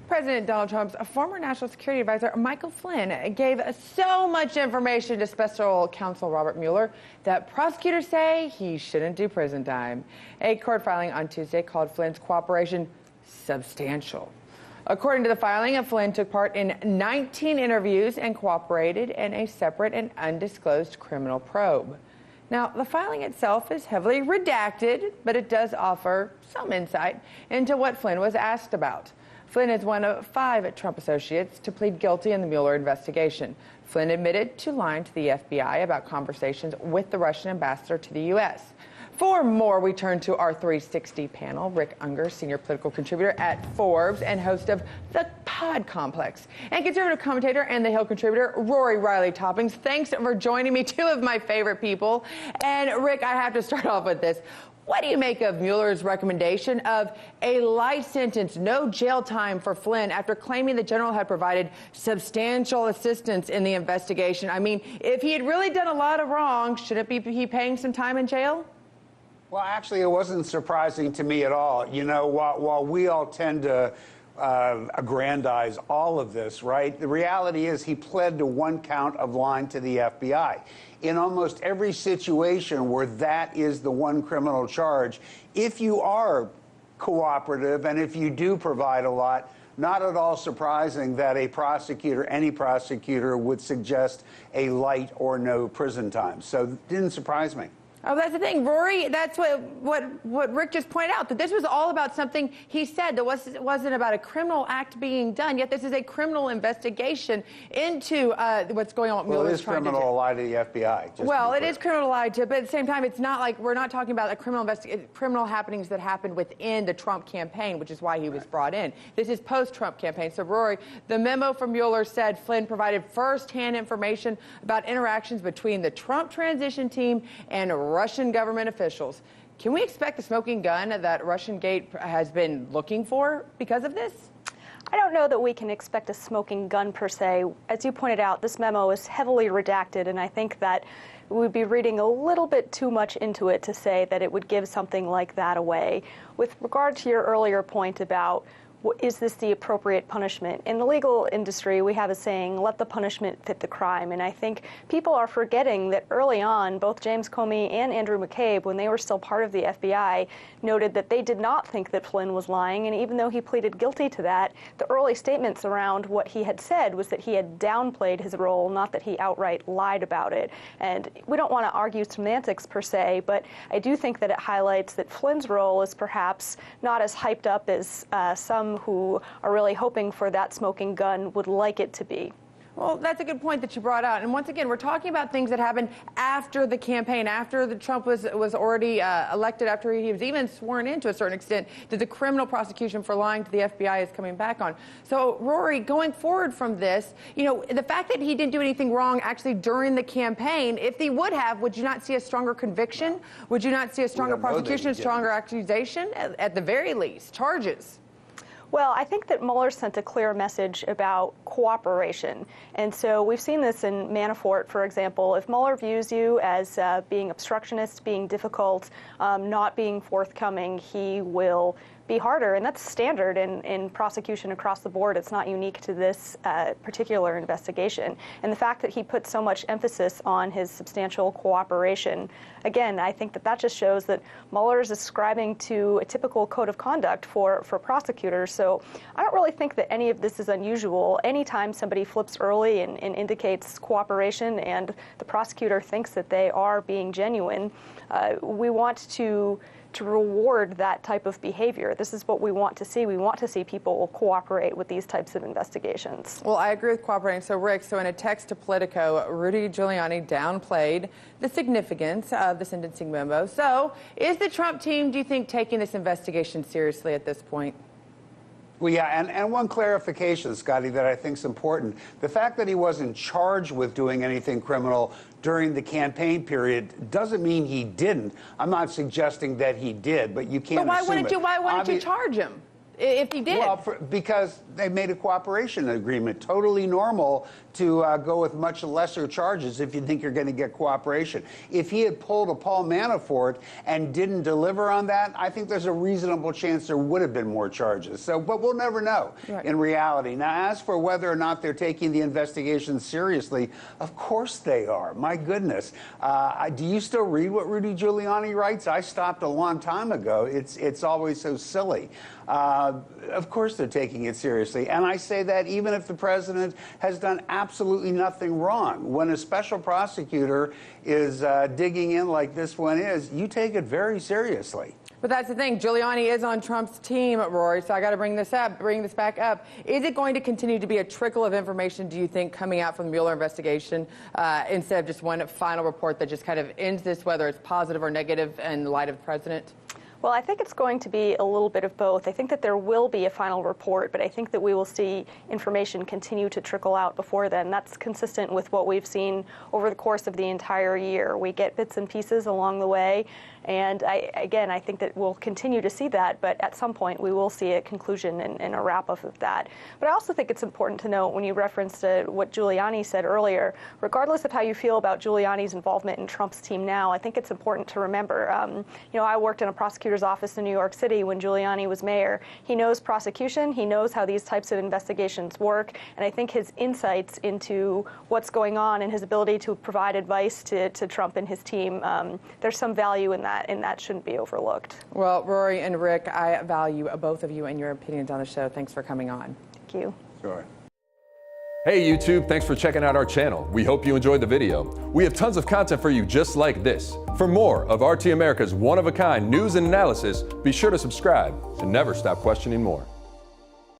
President Donald Trump's former National Security Advisor, Michael Flynn, gave so much information to Special Counsel Robert Mueller that prosecutors say he shouldn't do prison time. A court filing on Tuesday called Flynn's cooperation substantial. According to the filing, Flynn took part in 19 interviews and cooperated in a separate and undisclosed criminal probe. Now, the filing itself is heavily redacted, but it does offer some insight into what Flynn was asked about. Flynn is one of 5 Trump associates to plead guilty in the Mueller investigation. Flynn admitted to lying to the FBI about conversations with the Russian ambassador to the U.S. For more, we turn to our 360 panel. Rick Ungar, senior political contributor at Forbes and host of The Pod Complex, and conservative commentator and The Hill contributor, Rory Riley Toppings. Thanks for joining me, 2 of my favorite people. And Rick, I have to start off with this. What do you make of Mueller's recommendation of a light sentence, no jail time for Flynn, after claiming the general had provided substantial assistance in the investigation? I mean, if he had really done a lot of wrong, shouldn't he paying some time in jail? Well, actually, it wasn't surprising to me at all. You know, while we all tend to aggrandize all of this, right? The reality is he pled to 1 count of lying to the FBI. In almost every situation where that is the one criminal charge, if you are cooperative and if you do provide a lot, not at all surprising that a prosecutor, any prosecutor, would suggest a light or no prison time. So it didn't surprise me. Oh, that's the thing, Rory. That's what Rick just pointed out, that this was all about something he said that wasn't about a criminal act being done. Yet this is a criminal investigation into what's going on with Mueller. Well, it is criminal to lie to the FBI. Well, it is criminal to lie to, but at the same time, it's not like we're not talking about a criminal happenings that happened within the Trump campaign, which is why he was brought in. This is post-Trump campaign. So, Rory, the memo from Mueller said Flynn provided first-hand information about interactions between the Trump transition team and Russian government officials. Can we expect the smoking gun that Russian Gate has been looking for because of this? I don't know that we can expect a smoking gun per se. As you pointed out, this memo is heavily redacted, and I think that we would be reading a little bit too much into it to say that it would give something like that away. With regard to your earlier point about is this the appropriate punishment? In the legal industry, we have a saying, let the punishment fit the crime. And I think people are forgetting that early on, both James Comey and Andrew McCabe, when they were still part of the FBI, noted that they did not think that Flynn was lying. And even though he pleaded guilty to that, the early statements around what he had said was that he had downplayed his role, not that he outright lied about it. And we don't want to argue semantics per se, but I do think that it highlights that Flynn's role is perhaps not as hyped up as some who are really hoping for that smoking gun would like it to be. Well, that's a good point that you brought out. And once again, we're talking about things that happened after the campaign, after Trump was already elected, after he was even sworn in to a certain extent, that the criminal prosecution for lying to the FBI is coming back on. So, Rory, going forward from this, you know, the fact that he didn't do anything wrong actually during the campaign, if he would have, would you not see a stronger conviction? Would you not see a stronger prosecution, a stronger accusation? At the very least, charges? Well, I think that Mueller sent a clear message about cooperation. And so we've seen this in Manafort, for example. If Mueller views you as being obstructionist, being difficult, not being forthcoming, he will be harder. And that's standard in prosecution across the board. It's not unique to this particular investigation. And the fact that he put so much emphasis on his substantial cooperation, again, I think that that just shows that Mueller is ascribing to a typical code of conduct for prosecutors. So I don't really think that any of this is unusual. Anytime somebody flips early and indicates cooperation and the prosecutor thinks that they are being genuine, we want to reward that type of behavior. This is what we want to see. We want to see people cooperate with these types of investigations. Well, I agree with cooperating. So, Rick, in a text to Politico, Rudy Giuliani downplayed the significance of the sentencing memo. So, is the Trump team, do you think, taking this investigation seriously at this point? Well, yeah, and one clarification, Scottie, that I think is important. The fact that he wasn't charged with doing anything criminal during the campaign period doesn't mean he didn't. I'm not suggesting that he did, but you can't assume it. Why wouldn't you charge him? if he did? Well, because they made a cooperation agreement. Totally normal to go with much lesser charges if you think you're going to get cooperation. If he had pulled a Paul Manafort and didn't deliver on that, I think there's a reasonable chance there would have been more charges. So, but we'll never know in reality. Now, as for whether or not they're taking the investigation seriously, of course they are. My goodness. Do you still read what Rudy Giuliani writes? I stopped a long time ago. It's always so silly. Of course they're taking it seriously. And I say that even if the president has done absolutely nothing wrong. When a special prosecutor is digging in like this one is, you take it very seriously. But that's the thing. Giuliani is on Trump's team, Rory, so I got to bring this back up. Is it going to continue to be a trickle of information, do you think, coming out from the Mueller investigation instead of just one final report that just kind of ends this, whether it's positive or negative, in light of the president? Well, I think it's going to be a little bit of both. I think that there will be a final report, but I think that we will see information continue to trickle out before then. That's consistent with what we've seen over the course of the entire year. We get bits and pieces along the way, and I think that we'll continue to see that, but at some point we will see a conclusion and a wrap-up of that. But I also think it's important to note, when you referenced what Giuliani said earlier, regardless of how you feel about Giuliani's involvement in Trump's team now, I think it's important to remember, I worked in a prosecutor's office in New York City when Giuliani was mayor. He knows prosecution, he knows how these types of investigations work, and I think his insights into what's going on and his ability to provide advice to Trump and his team, there's some value in that, and that shouldn't be overlooked. Well, Rory and Rick, I value both of you and your opinions on the show. Thanks for coming on. Thank you. Sure. Hey YouTube, thanks for checking out our channel. We hope you enjoyed the video. We have tons of content for you just like this. For more of RT America's one-of-a-kind news and analysis, be sure to subscribe and never stop questioning more.